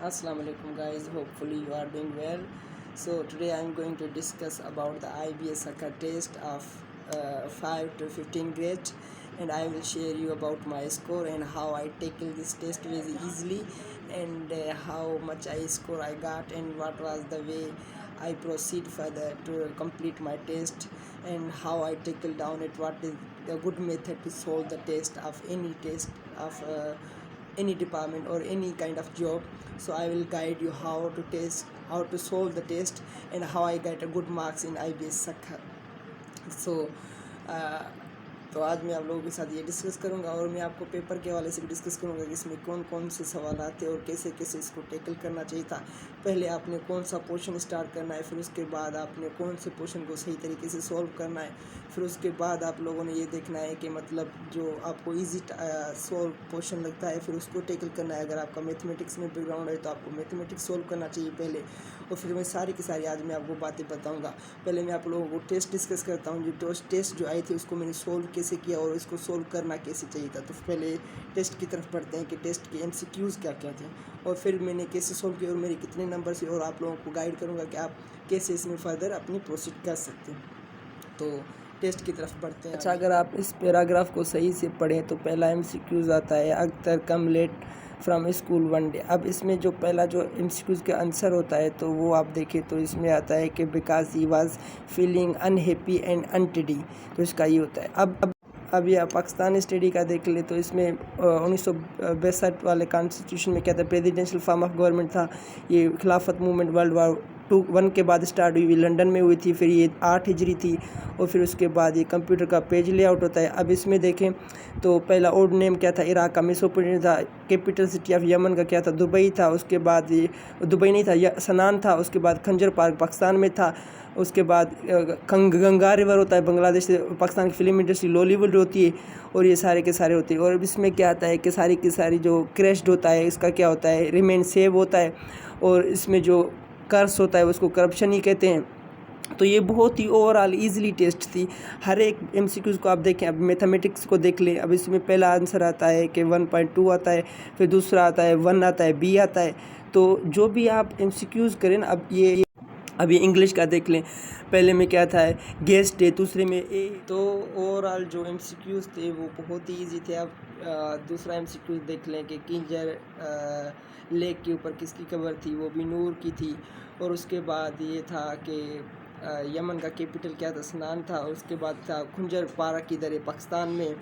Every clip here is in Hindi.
Assalamu alaikum guys, hopefully you are doing well. So today I am going to discuss about the IBS Sakar test of 5 to 15 grade, and I will share you about my score and how I tackle this test very easily, and how much I score I got, and what was the way I proceed further to complete my test, and how I tackle down it, what is a good method to solve the test of any test of any department or any kind of job. So I will guide you how to solve the test, and how I get a good marks in IBS Sakha. So uh, तो आज मैं आप लोगों के साथ ये डिस्कस करूंगा, और मैं आपको पेपर के हवाले से भी डिस्कस करूंगा कि इसमें कौन कौन से सवाल आते हैं और कैसे कैसे इसको टैकल करना चाहिए था। पहले आपने कौन सा पोर्शन स्टार्ट करना है, फिर उसके बाद आपने कौन से पोर्शन को सही तरीके से सॉल्व करना है, फिर उसके बाद आप लोगों ने ये देखना है कि मतलब जो आपको ईजी सॉल्व पोर्शन लगता है फिर उसको टैकल करना है। अगर आपका मैथमेटिक्स में बैकग्राउंड है तो आपको मैथमेटिक्स सॉल्व करना चाहिए पहले, और फिर मैं सारी की सारी आज मैं आपको बातें बताऊँगा। पहले मैं आप लोगों को टेस्ट डिस्कस करता हूँ, जो टेस्ट जो आई थी उसको मैंने सॉल्व कैसे किया और इसको सोल्व करना कैसे चाहिए था। तो पहले टेस्ट की तरफ बढ़ते हैं कि टेस्ट के MCQs क्या क्या थे, और फिर मैंने कैसे सोल्व किया और मेरे कितने नंबर से, और आप लोगों को गाइड करूँगा कि आप कैसे इसमें फर्दर अपनी प्रोसीड कर सकते हैं। तो टेस्ट की तरफ बढ़ते हैं। अच्छा, अगर आप इस पैराग्राफ को सही से पढ़ें तो पहला MCQs आता है, Akhtar come late from school one day. अब इसमें जो पहला जो MCQs का आंसर होता है तो वो आप देखें तो इसमें आता है कि because he was feeling unhappy and untidy, तो इसका ये होता है। अब यह पाकिस्तान स्टडी का देख ले तो इसमें 1962 वाले कॉन्स्टिट्यूशन में क्या था, प्रेसिडेंशियल फॉर्म ऑफ गवर्नमेंट था। ये खिलाफत मूवमेंट वर्ल्ड वार 1 के बाद स्टार्ट हुई, लंदन में हुई थी, फिर ये 8 हिजरी थी, और फिर उसके बाद ये कंप्यूटर का पेज लेआउट होता है। अब इसमें देखें तो पहला ओल्ड नेम क्या था, इराक का मेसोपोटामिया था। कैपिटल सिटी ऑफ यमन का क्या था, दुबई था। उसके बाद ये दुबई नहीं था, सनान था। उसके बाद खंजर पार्क पाकिस्तान में था। उसके बाद गंगा रिवर होता है, बांग्लादेश से पाकिस्तान की फिल्म इंडस्ट्री लॉलीवुड होती है, और ये सारे के सारे होते हैं। और इसमें क्या आता है कि सारी की सारी जो क्रैश्ड होता है इसका क्या होता है, रिमेन सेव होता है, और इसमें जो कर्स होता है उसको करप्शन ही कहते हैं। तो ये बहुत ही ओवरऑल इजीली टेस्ट थी। हर एक MCQs को आप देखें। अब मैथमेटिक्स को देख लें। अब इसमें पहला आंसर आता है कि 1.2 आता है, फिर दूसरा आता है 1 आता है, B आता है। तो जो भी आप MCQs करें, अब ये इंग्लिश का देख लें। पहले में क्या था, गेस्ट है, दूसरे में ए। तो ओवरऑल जो MCQs थे वो बहुत ही ईजी थे। अब दूसरा MCQ देख लें कि किंजर लेक के ऊपर किसकी कब्र थी, वो भी नूर की थी। और उसके बाद ये था कि यमन का कैपिटल क्या था, सनान था। उसके बाद था खुंजर पारा किधर है, पाकिस्तान में।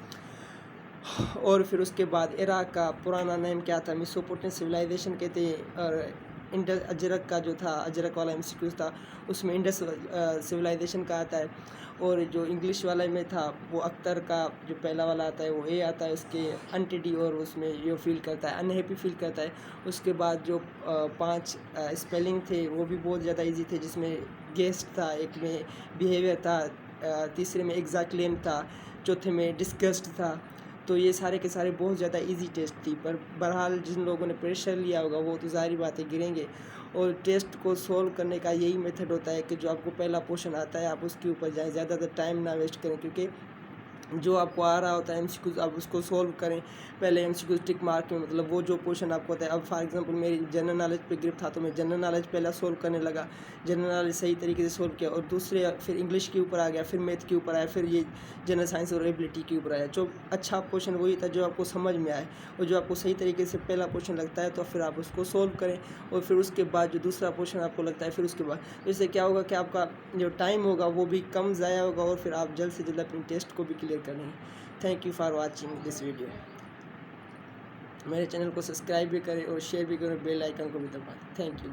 और फिर उसके बाद इराक का पुराना नेम क्या था, मेसोपोटामियन सिविलाइजेशन कहते हैं। और इंडस अजरक का जो था, अजरक वाला MCQ था, उसमें इंडस सिविलाइजेशन का आता है। और जो इंग्लिश वाला में था वो अख्तर का जो पहला वाला आता है वो ए आता है, उसके अनटेडी, और उसमें ये फील करता है, अनहैप्पी फील करता है। उसके बाद जो 5 स्पेलिंग थे वो भी बहुत ज़्यादा इजी थे, जिसमें गेस्ट था, एक में बिहेवियर था, तीसरे में एग्जैक्ट था, चौथे में डिस्गस्ट था। तो ये सारे के सारे बहुत ज़्यादा इजी टेस्ट थी। पर बहरहाल जिन लोगों ने प्रेशर लिया होगा वो तो ज़ाहिर बातें गिरेंगे। और टेस्ट को सोल्व करने का यही मेथड होता है कि जो आपको पहला क्वेश्चन आता है आप उसके ऊपर जाएं, ज़्यादातर टाइम ना वेस्ट करें, क्योंकि जो आपको आ रहा होता है MCQs आप उसको सोल्व करें। पहले MCQs टिक मार्क में, मतलब वो जो क्वेश्चन आपको होता है। अब फॉर एग्जांपल मेरी जनरल नॉलेज पे ग्रिप था तो मैं जनरल नॉलेज पहला सोल्व करने लगा, जनरल नॉलेज सही तरीके से सोल्व किया, और दूसरे फिर इंग्लिश के ऊपर आ गया, फिर मैथ के ऊपर आया, फिर ये जनरल साइंस और एबिलिटी के ऊपर आया। जो अच्छा क्वेश्चन वही था जो आपको समझ में आए, और जो आपको सही तरीके से पहला क्वेश्चन लगता है तो फिर आप उसको सोल्व करें। और फिर उसके बाद जो दूसरा क्वेश्चन आपको लगता है, फिर उसके बाद इससे क्या होगा कि आपका जो टाइम होगा वो भी कम ज़ाया होगा, और फिर आप जल्द से जल्द अपनी टेस्ट को भी क्लियर करेंगे। Thank you for watching this video. मेरे चैनल को सब्सक्राइब भी करें और शेयर भी करें, बेल आइकन को भी दबाएं। Thank you.